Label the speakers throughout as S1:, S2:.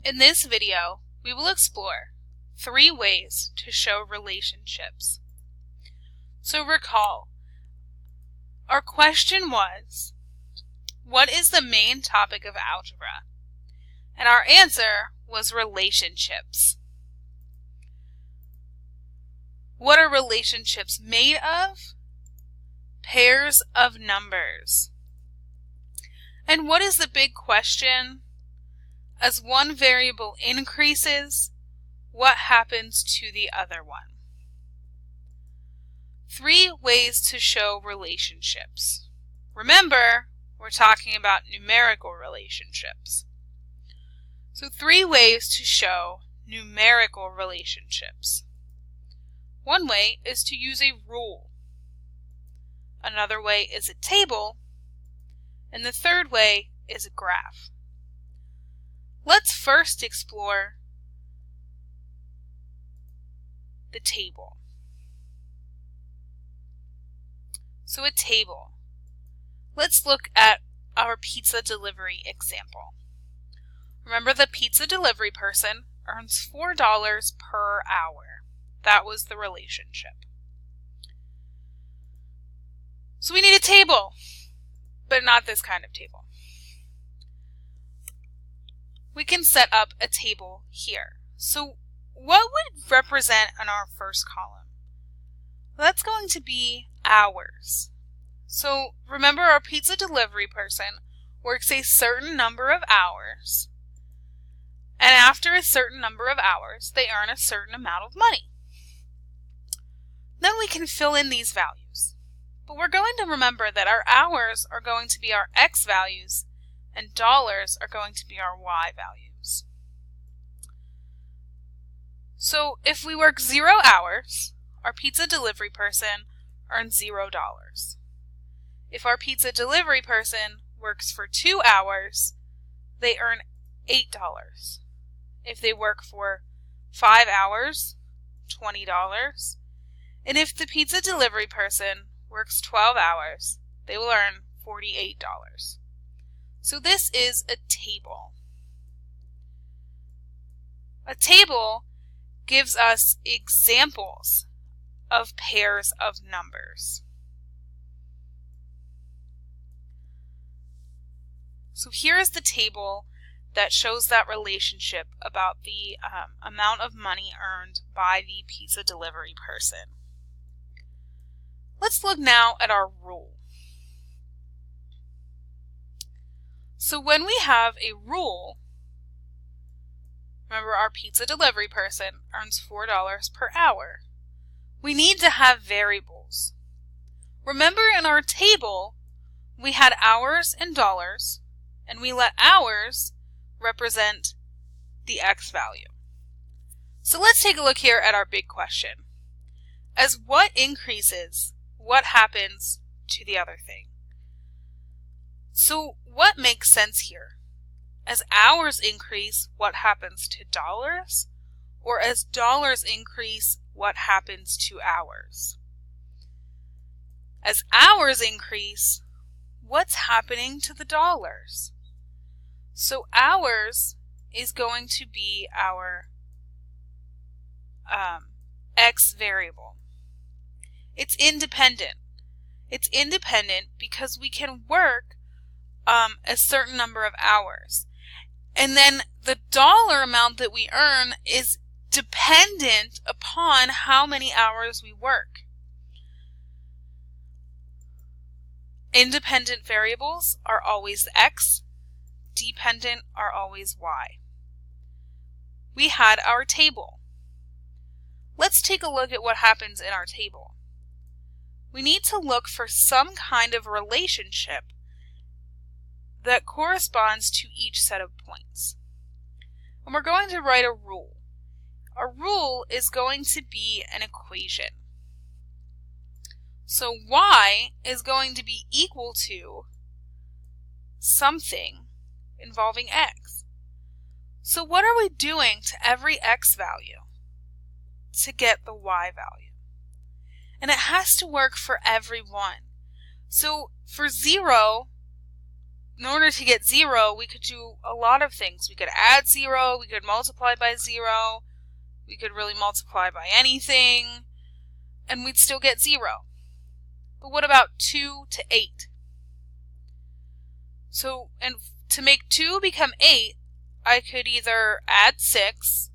S1: In this video, we will explore 3 ways to show relationships. So recall, our question was, what is the main topic of algebra? And our answer was relationships. What are relationships made of? Pairs of numbers. And what is the big question? As one variable increases, what happens to the other one? 3 ways to show relationships. Remember, we're talking about numerical relationships. So 3 ways to show numerical relationships. One way is to use a rule. Another way is a table. And the third way is a graph. Let's first explore the table. So a table. Let's look at our pizza delivery example. Remember, the pizza delivery person earns $4 per hour. That was the relationship. So we need a table, but not this kind of table. We can set up a table here. So what would represent on our first column? Well, that's going to be hours. So remember, our pizza delivery person works a certain number of hours, and after a certain number of hours, they earn a certain amount of money. Then we can fill in these values. But we're going to remember that our hours are going to be our X values and dollars are going to be our Y values. So if we work 0 hours, our pizza delivery person earns $0. If our pizza delivery person works for 2 hours, they earn $8. If they work for 5 hours, $20. And if the pizza delivery person works 12 hours, they will earn $48. So this is a table. A table gives us examples of pairs of numbers. So here is the table that shows that relationship about the amount of money earned by the pizza delivery person. Let's look now at our rule. So when we have a rule, remember, our pizza delivery person earns $4 per hour. We need to have variables. Remember, in our table, we had hours and dollars, and we let hours represent the X value. So let's take a look here at our big question. As what increases, what happens to the other thing? So what makes sense here? As hours increase, what happens to dollars? Or as dollars increase, what happens to hours? As hours increase, what's happening to the dollars? So hours is going to be our X variable. It's independent. It's independent because we can work a certain number of hours. And then the dollar amount that we earn is dependent upon how many hours we work. Independent variables are always X. Dependent are always Y. We had our table. Let's take a look at what happens in our table. We need to look for some kind of relationship that corresponds to each set of points. And we're going to write a rule. A rule is going to be an equation. So Y is going to be equal to something involving X. So what are we doing to every X value to get the Y value? And it has to work for every one. So for 0, in order to get 0, we could do a lot of things. We could add 0, we could multiply by 0, we could really multiply by anything, and we'd still get 0. But what about 2 to 8? So, and to make 2 become 8, I could either add 6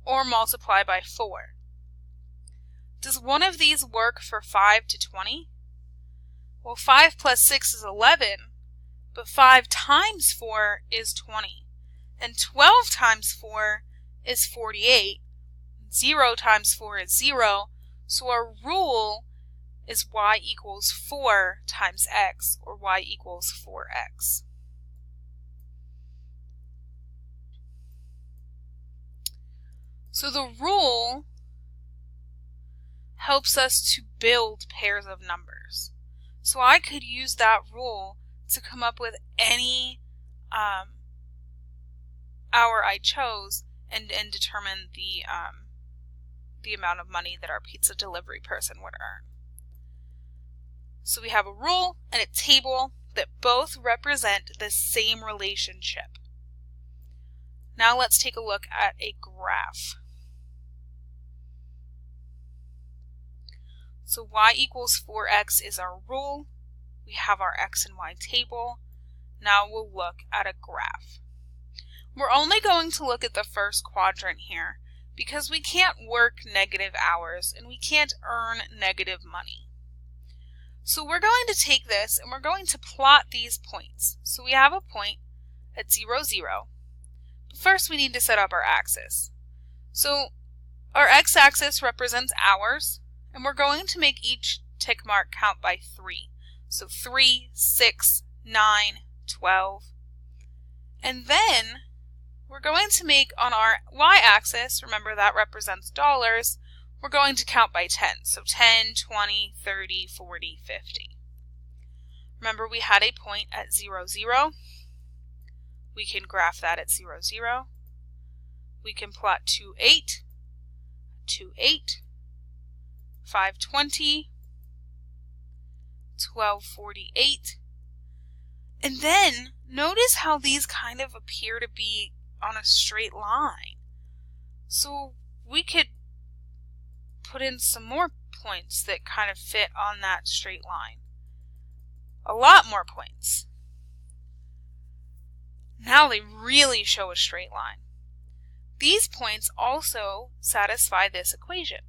S1: or multiply by 4. Does one of these work for 5 to 20? Well, 5 plus 6 is 11, but 5 times 4 is 20. And 12 times 4 is 48. 0 times 4 is 0. So our rule is y equals 4 times x, or y equals 4x. So the rule helps us to build pairs of numbers. So I could use that rule to come up with any hour I chose and determine the amount of money that our pizza delivery person would earn. So we have a rule and a table that both represent the same relationship. Now let's take a look at a graph. So y equals 4x is our rule. We have our x and y table. Now we'll look at a graph. We're only going to look at the first quadrant here because we can't work negative hours and we can't earn negative money. So we're going to take this and we're going to plot these points. So we have a point at 0, 0. But first we need to set up our axis. So our x-axis represents hours, and we're going to make each tick mark count by 3. So 3, 6, 9, 12. And then we're going to make on our y-axis, remember that represents dollars, we're going to count by 10. So 10, 20, 30, 40, 50. Remember we had a point at 0, 0. We can graph that at 0, 0. We can plot 2, 8, 2, 8, 5, 20, 12, 48. And then notice how these kind of appear to be on a straight line. So we could put in some more points that kind of fit on that straight line. A lot more points. Now they really show a straight line. These points also satisfy this equation.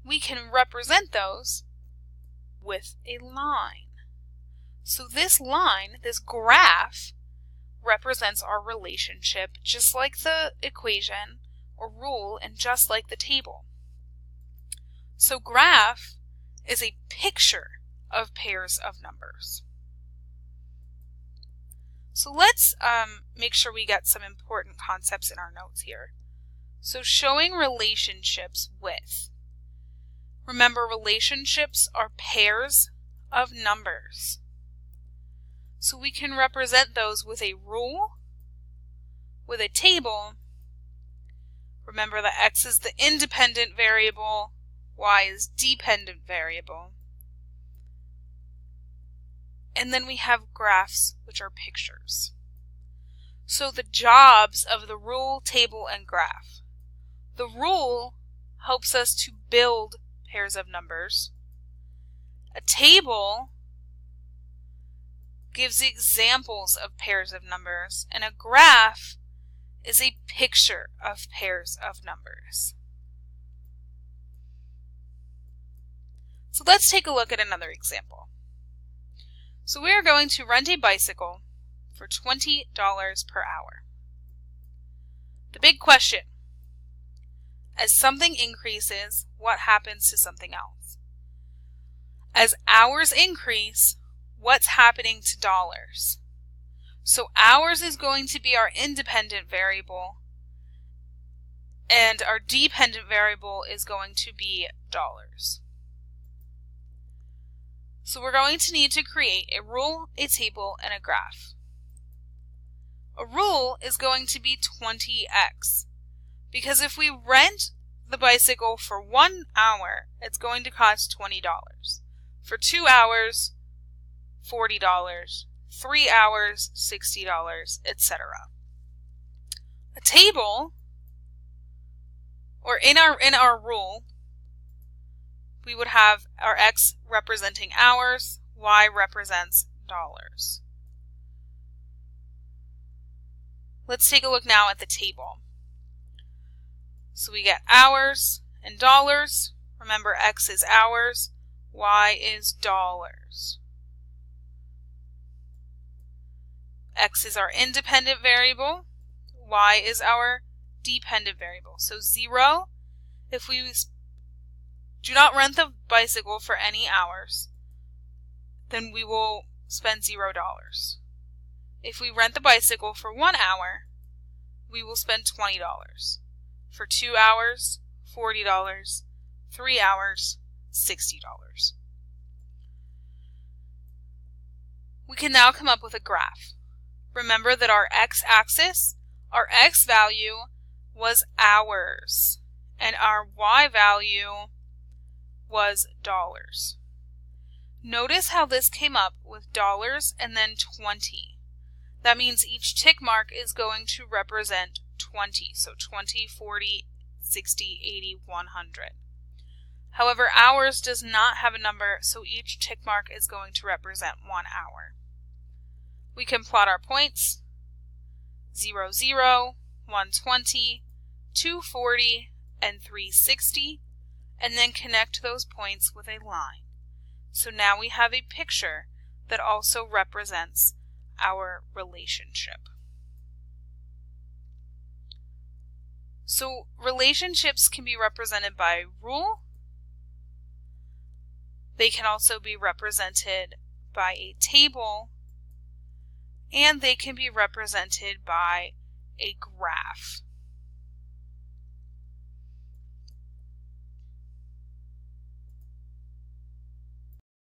S1: We can represent those with a line. So this line, this graph, represents our relationship just like the equation or rule and just like the table. So graph is a picture of pairs of numbers. So let's make sure we get some important concepts in our notes here. So showing relationships with. Remember, relationships are pairs of numbers. So we can represent those with a rule, with a table. Remember that x is the independent variable, y is dependent variable. And then we have graphs, which are pictures. So the jobs of the rule, table, and graph. The rule helps us to build pairs of numbers. A table gives examples of pairs of numbers, and a graph is a picture of pairs of numbers. So let's take a look at another example. So we are going to rent a bicycle for $20 per hour. The big question: as something increases, what happens to something else? As hours increase, what's happening to dollars? So hours is going to be our independent variable, and our dependent variable is going to be dollars. So we're going to need to create a rule, a table, and a graph. A rule is going to be 20x, because if we rent the bicycle for 1 hour, it's going to cost $20. For 2 hours, $40, 3 hours, $60, etc. A table, or in our rule, we would have our X representing hours, Y represents dollars. Let's take a look now at the table. So we get hours and dollars. Remember, X is hours, Y is dollars. X is our independent variable, Y is our dependent variable. So 0, if we do not rent the bicycle for any hours, then we will spend $0. If we rent the bicycle for 1 hour, we will spend $20. For 2 hours, $40. 3 hours, $60. We can now come up with a graph. Remember that our x-axis, our x value was hours, and our y value was dollars. Notice how this came up with dollars and then 20. That means each tick mark is going to represent 20. So 20, 40, 60, 80, 100. However, hours does not have a number, so each tick mark is going to represent 1 hour. We can plot our points, 0, 0, 120, 240, and 360, and then connect those points with a line. So now we have a picture that also represents our relationship. So relationships can be represented by rule. They can also be represented by a table, and they can be represented by a graph.